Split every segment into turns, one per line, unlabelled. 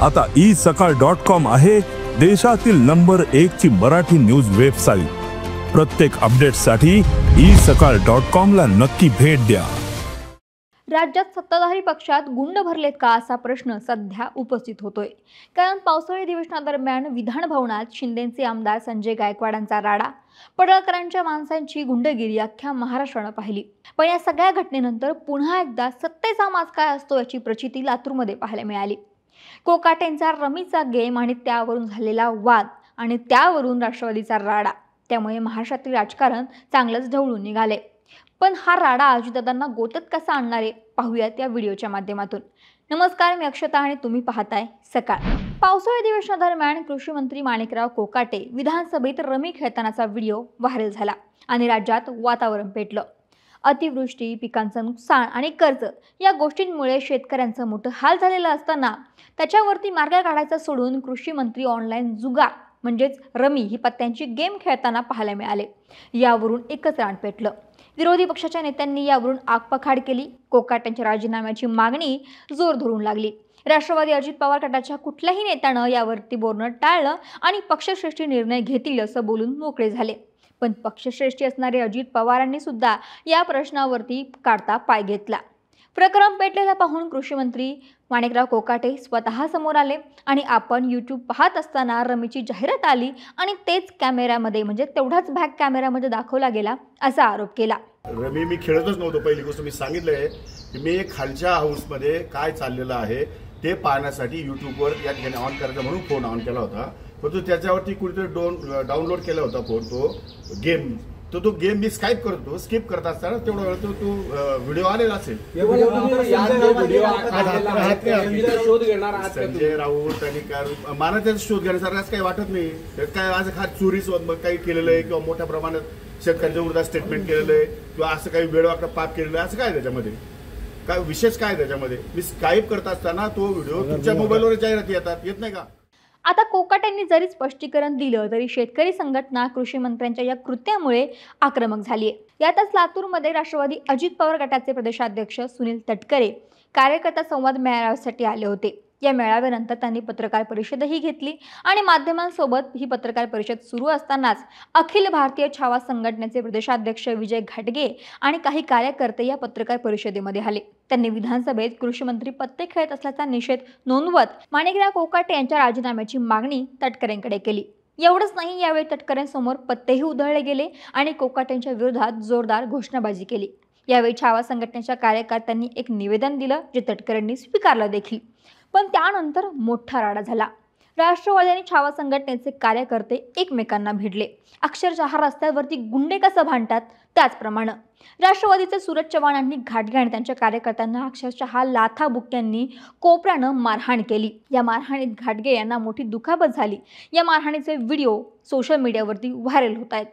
आता isakal.com आहे देशातील नंबर 1 ची मराठी न्यूज वेबसाईट। प्रत्येक अपडेटसाठी isakal.com ला नक्की भेट द्या।
राज्यात सत्ताधारी पक्षात गुंड भरलेत का असा प्रश्न सध्या उपस्थित होतोय। कारण पावसाळी अधिवेशनादरम्यान विधान भवनात शिंदेचे आमदार संजय गायकवाडांचा राडा, पडळकरांच्या माणसांची गुंडगिरी अख्ख्या महाराष्ट्रानं पाहिली। पण या सगळ्या घटनेनंतर पुन्हा एकदा सत्तेचा माज काय असतो याची प्रचिती लातूरमध्ये पाहायला मिळाली। कोकाटेंचा रमीचा गेम आणि त्यावरून झालेला वाद आणि त्यावरून राष्ट्रवादीचा राडा, त्यामुळे महाराष्ट्रातील राजकारण चांगलंच ढवळून निघाले। पण हा राडा अजितदादांना गोत्यात कसा आणणार आहे पाहूयात या व्हिडिओच्या माध्यमातून। नमस्कार, मी अक्षता आणि तुम्ही पाहताय सकाळ। पावसाळी अधिवेशनादरम्यान कृषी मंत्री माणिकराव कोकाटे विधानसभेत रमी खेळतानाचा व्हिडिओ व्हायरल झाला आणि राज्यात वातावरण पेटलं। अतिवृष्टी, पिकांचं नुकसान आणि कर्ज या गोष्टींमुळे शेतकऱ्यांचं मोठं हाल झालेलं असताना त्याच्यावरती मार्ग काढायचा सोडून कृषी मंत्री ऑनलाईन जुगार म्हणजेच रमी ही पत्त्यांची गेम खेळताना पाहायला मिळाले। यावरून एकच रान पेटलं। विरोधी पक्षाच्या नेत्यांनी यावरून आगपाखाड केली। कोकाटेंच्या राजीनाम्याची मागणी जोर धरून लागली। राष्ट्रवादी अजित पवार गटाच्या कुठल्याही नेत्यानं यावरती बोलणं टाळलं आणि पक्षश्रेष्ठी निर्णय घेतील असं बोलून मोकळे झाले। पण पक्षश्रेष्ठी असणारे अजित पवारांनी सुद्धा या प्रश्नावरती काढता पाय घेतला। प्रकरण पेटलेला पाहून कृषी मंत्री माणिकराव कोकाटे स्वतः समोर आले आणि आपण YouTube पाहत असताना रमीची जाहिरात आली आणि तेच कॅमेऱ्यामध्ये म्हणजे तेवढाच बॅक कॅमेऱ्यामध्ये दाखवला गेला असा आरोप केला।
रमी मी खेळतच नव्हतो। पहिली गोष्ट मी सांगितलंय की मी खालच्या हाऊसमध्ये काय चाललेलं आहे ते पाहण्यासाठी YouTubeवर या ठिकाणी ऑन करायचा म्हणून फोन ऑन केला होता। पण त्याच्यावरती कुठेतरी डाउनलोड केला होता फोन तो गेम। तो गेम मी स्किप करत असताना तेवढा वेळ तो व्हिडिओ आलेला असेल। संजय राऊत आणि मला त्याचा शोध घेण्यासारखं काही वाटत नाही। काय आज खास चोरी काही केलेलं आहे किंवा मोठ्या प्रमाणात शेतकऱ्यांच्या विरोधात स्टेटमेंट केलेलं आहे किंवा असं काही वेळवाकडं पाप केलेलं आहे असं काय त्याच्यामध्ये काय विशेष काय त्याच्यामध्ये? मी स्काईप करत असताना तो व्हिडिओ तुमच्या मोबाईलवर जाहिराती येत नाही का?
आता कोकाटेंनी जरी स्पष्टीकरण दिलं तरी शेतकरी संघटना कृषी मंत्र्यांच्या या कृत्यामुळे आक्रमक झाली आहे। यातच लातूरमध्ये राष्ट्रवादी अजित पवार गटाचे प्रदेशाध्यक्ष सुनील तटकरे कार्यकर्ता संवाद मेळाव्यासाठी आले होते। या मेळाव्यानंतर त्यांनी पत्रकार परिषदही घेतली आणि माध्यमांसोबत ही पत्रकार परिषद सुरू असतानाच अखिल भारतीय छावा संघटनेचे प्रदेशाध्यक्ष विजय घाटगे आणि काही कार्यकर्ते या पत्रकार परिषदेमध्ये आले। त्यांनी विधानसभेत कृषी मंत्री पत्ते खेळत असल्याचा निषेध नोंदवत माणिकराव कोकाटे यांच्या राजीनाम्याची मागणी तटकरेंकडे केली। एवढंच नाही, यावेळी तटकरेंसमोर पत्तेही उधळले गेले आणि कोकाटेंच्या विरोधात जोरदार घोषणाबाजी केली। यावेळी छावा संघटनेच्या कार्यकर्त्यांनी एक निवेदन दिलं जे तटकरेंनी स्वीकारलं देखील। पण त्यानंतर मोठा राडा झाला। राष्ट्रवादी आणि छावा संघटनेचे कार्यकर्ते एकमेकांना भिडले। अक्षरशः रस्त्यावरती गुंडे कसं भांडतात त्याचप्रमाणे राष्ट्रवादीचे सूरज चव्हाण यांनी घाटगे आणि त्यांच्या कार्यकर्त्यांना अक्षरशः लाथाबुक्क्यांनी कोपऱ्यानं मारहाण केली। या मारहाणीत घाटगे यांना मोठी दुखापत झाली। या मारहाणीचे व्हिडिओ सोशल मीडियावरती व्हायरल होत आहेत।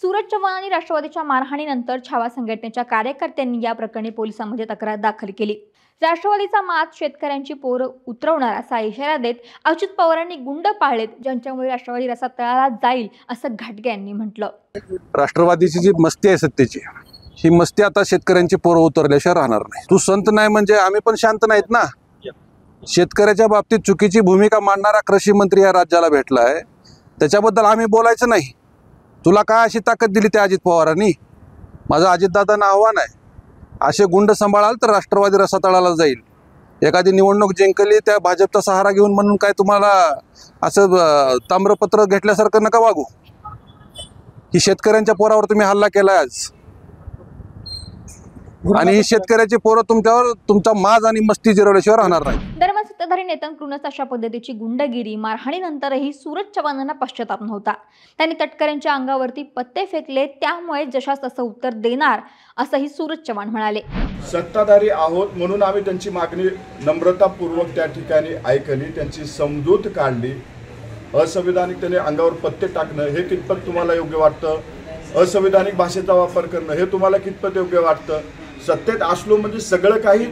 सूरज चव्हाण आणि राष्ट्रवादीच्या मारहाणीनंतर छावा संघटनेच्या कार्यकर्त्यांनी या प्रकरणी पोलिसांमध्ये तक्रार दाखल केली। राष्ट्रवादीचा मात शेतकऱ्यांची पोरं उतरवणार असा इशारा देत अजित पवारांनी गुंड पाळलेत ज्यांच्यामुळे राष्ट्रवादी रसातळाला जाईल असं घाटगे यांनी म्हटलं।
राष्ट्रवादीची जी मस्ती आहे सत्तेची, ही मस्ती आता शेतकऱ्यांची पोरं उतरल्याशिवाय राहणार नाही। तू संत नाही म्हणजे आम्ही पण शांत नाहीत ना। शेतकऱ्याच्या बाबतीत चुकीची भूमिका मांडणारा कृषी मंत्री या राज्याला भेटलाय, त्याच्याबद्दल आम्ही बोलायचं नाही। तुला काय अशी ताकद दिली त्या अजित पवारांनी? माझं अजितदादांना आव्हान आहे, असे गुंड सांभाळाल तर राष्ट्रवादी रसातळाला जाईल। एखादी निवडणूक जिंकली त्या भाजपचा सहारा घेऊन म्हणून काय तुम्हाला असं ताम्रपत्र घेतल्यासारखं नका वागू। ही शेतकऱ्यांच्या पोरावर तुम्ही हल्ला केलाय आज आणि ही शेतकऱ्याची पोरं तुमच्यावर तुमचा माज आणि मस्ती जिरवल्याशिवाय राहणार नाही।
दरम्यान सत्ताधारी नेत्यांकडूनच अशा पद्धतीची गुंडगिरी मारहाणीनंतरही सूरज चव्हाणांना पश्चाताप नव्हता। त्यांनी तटकरेंच्या अंगावरती पत्ते फेकले, त्यामुळे जशास तसं उत्तर देणार असंही सूरज चव्हाण म्हणाले।
सत्ताधारी आहोत म्हणून आम्ही त्यांची मागणी नम्रतापूर्वक त्या ठिकाणी ऐकली, त्यांची समजूत काढली। असंविधानिक त्याने अंगावर पत्ते टाकणं हे कितपत तुम्हाला योग्य वाटतं? असंविधानिक भाषेचा वापर करणं हे तुम्हाला कितपत योग्य वाटतं? सत्तेत असलो म्हणजे सगळं काही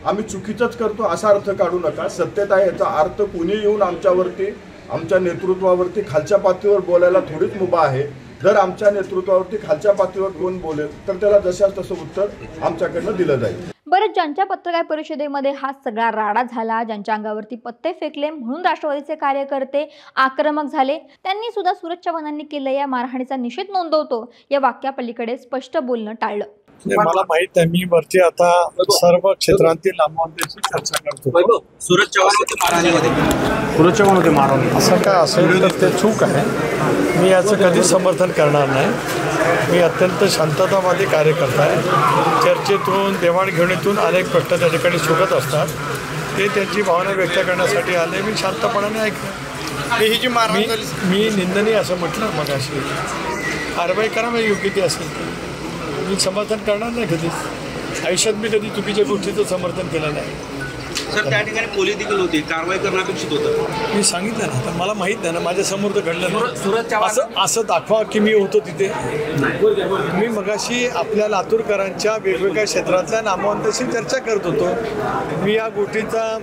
आम्ही चुकीचंच करतो असा अर्थ काढू नका. सत्यता आहे याचा अर्थ कुणी येऊन आमच्यावरती, आमच्या नेतृत्वावरती खालच्या पातळीवर बोलायला थोडीच मुभा आहे. जर आमच्या नेतृत्वावरती खालच्या पातळीवर कोण बोलेल तर त्याला जशाच तसं उत्तर आमच्याकडनं दिलं जाईल.
बरं, ज्यांच्या पत्रकार परिषदेमध्ये हा सगळा राडा झाला, ज्यांच्या अंगावरती पत्ते फेकले म्हणून राष्ट्रवादीचे कार्यकर्ते आक्रमक झाले, त्यांनी सुद्धा सूरज चव्हाणांनी केलेल्या या मारहाणीचा निषेध नोंदवतो या वाक्यापलीकडे स्पष्ट बोलणं टाळलं.
मला माहित आहे, मी वरती आता सर्व क्षेत्रांतील नामवंतांची चर्चा करतो.
सूरज चव्हाण होते मारून
असं काय असेल तर ते चूक आहे. मी याचं कधीच समर्थन करणार नाही. मी अत्यंत शांततावादी कार्यकर्ता आहे. चर्चेतून देवाणघेवाणीतून अनेक प्रश्न त्या ठिकाणी सुटत असतात. ते त्यांची भावना व्यक्त करण्यासाठी आले. मी शांतपणाने ऐकलं. मी निंदनीय असं म्हटलं मग अशी कारवाई करा मग योग्य ती असेल. मी समर्थन करणार नाही कधीच. आयुष्यात मी कधी चुकीच्या गोष्टीचं समर्थन केलं नाही.
सर, त्या ठिकाणी पोलीस देखील होते, कारवाई करणं अपेक्षित होतं.
मी सांगितलं ना, तर मला माहीत नाही ना, माझ्या समोर तर घडलं नाही. असं दाखवा की मी होतो तिथे. मी मगाशी आपल्या लातूरकरांच्या वेगवेगळ्या क्षेत्रातल्या नामवंतांशी चर्चा करत होतो. मी या गोष्टीचा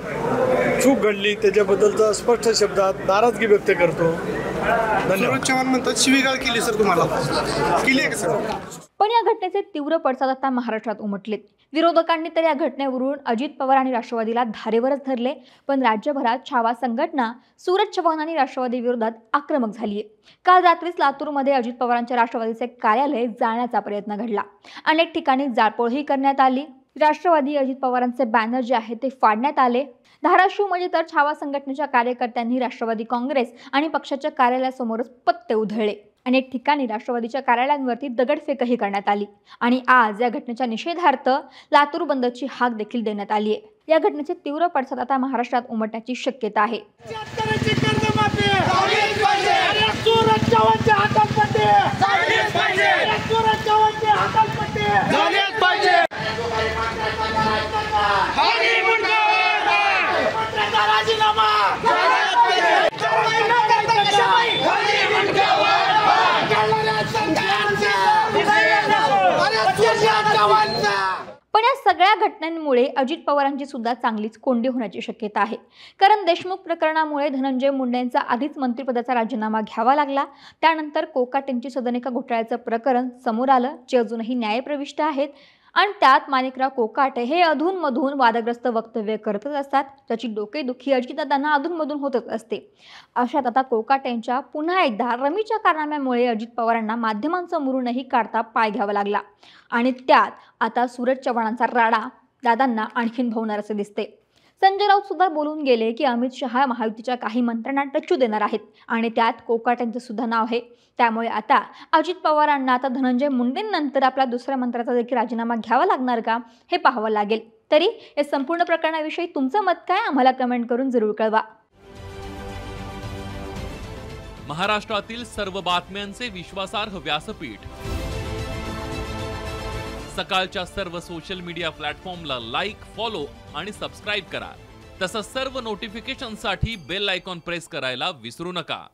चूक घडली त्याच्याबद्दलचा स्पष्ट शब्दात नाराजगी व्यक्त करतो.
सूरज चव्हाण म्हणतात शिवीगाळ केली सर, तुम्हाला केली आहे का सर?
पण या घटनेचे तीव्र पडसाद आता महाराष्ट्रात उमटलेत. विरोधकांनी तर या घटनेवरून अजित पवार आणि राष्ट्रवादीला धारेवरच धरले. पण राज्यभरात छावा संघटना सूरज चव्हाण आणि राष्ट्रवादी विरोधात आक्रमक झालीय. काल रात्रीच लातूरमध्ये अजित पवारांच्या राष्ट्रवादीचे कार्यालय जाळण्याचा प्रयत्न घडला. अनेक ठिकाणी जाळपोळही करण्यात आली. राष्ट्रवादी अजित पवारांचे बॅनर जे आहेत ते फाडण्यात आले. धाराशिवमध्ये तर छावा संघटनेच्या कार्यकर्त्यांनी राष्ट्रवादी काँग्रेस आणि पक्षाच्या कार्यालयासमोरच पत्ते उधळले. अनेक ठिकाणी राष्ट्रवादीच्या कार्यालयांवरती दगडफेकही करण्यात आली. आणि आज या घटनेच्या निषेधार्थ लातूर बंदची हाक देखील देण्यात आली आहे. या घटनेचे तीव्र पडसाद आता महाराष्ट्रात उमटण्याची शक्यता आहे. पण या सगळ्या घटनांमुळे अजित पवारांची सुद्धा चांगलीच कोंडी होण्याची शक्यता आहे. कारण देशमुख प्रकरणामुळे धनंजय मुंडेंचा आधीच मंत्रिपदाचा राजीनामा घ्यावा लागला. त्यानंतर कोकाटेंची सदनिका घोटाळ्याचं प्रकरण समोर आलं, जे अजूनही न्यायप्रविष्ट आहेत. आणि त्यात माणिकराव कोकाटे हे अधूनमधून वादग्रस्त वक्तव्य करतच असतात. त्याची डोकेदुखी अजितदादांना अधूनमधून होतच असते. अशात आता कोकाटेंच्या पुन्हा एकदा रमीच्या कारनाम्यामुळे अजित पवारांना माध्यमांसमोरूनही काढता पाय घ्यावा लागला. आणि त्यात आता सूरज चव्हाणांचा राडा दादांना आणखीन भवणार असे दिसते. संजय राऊत सुद्धा बोलून गेले की अमित शहा महायुतीच्या काही मंत्र्यांना टच्चू देणार आहेत आणि त्यात कोकाटेंचं सुद्धा नाव आहे. त्यामुळे आता अजित पवारांना आता धनंजय मुंडेंनंतर आपल्या दुसऱ्या मंत्र्याचा देखील राजीनामा घ्यावा लागणार का हे पाहावं लागेल. तरी या संपूर्ण प्रकरणाविषयी तुमचं मत काय आम्हाला कमेंट करून जरूर कळवा.
महाराष्ट्रातील सर्व बातम्यांचे विश्वासार्ह व्यासपीठ सकाळच्या सर्व सोशल मीडिया प्लॅटफॉर्मला लाईक, फॉलो आणि सबस्क्राईब करा. तसंच सर्व नोटिफिकेशनसाठी बेल आयकॉन प्रेस करायला विसरू नका.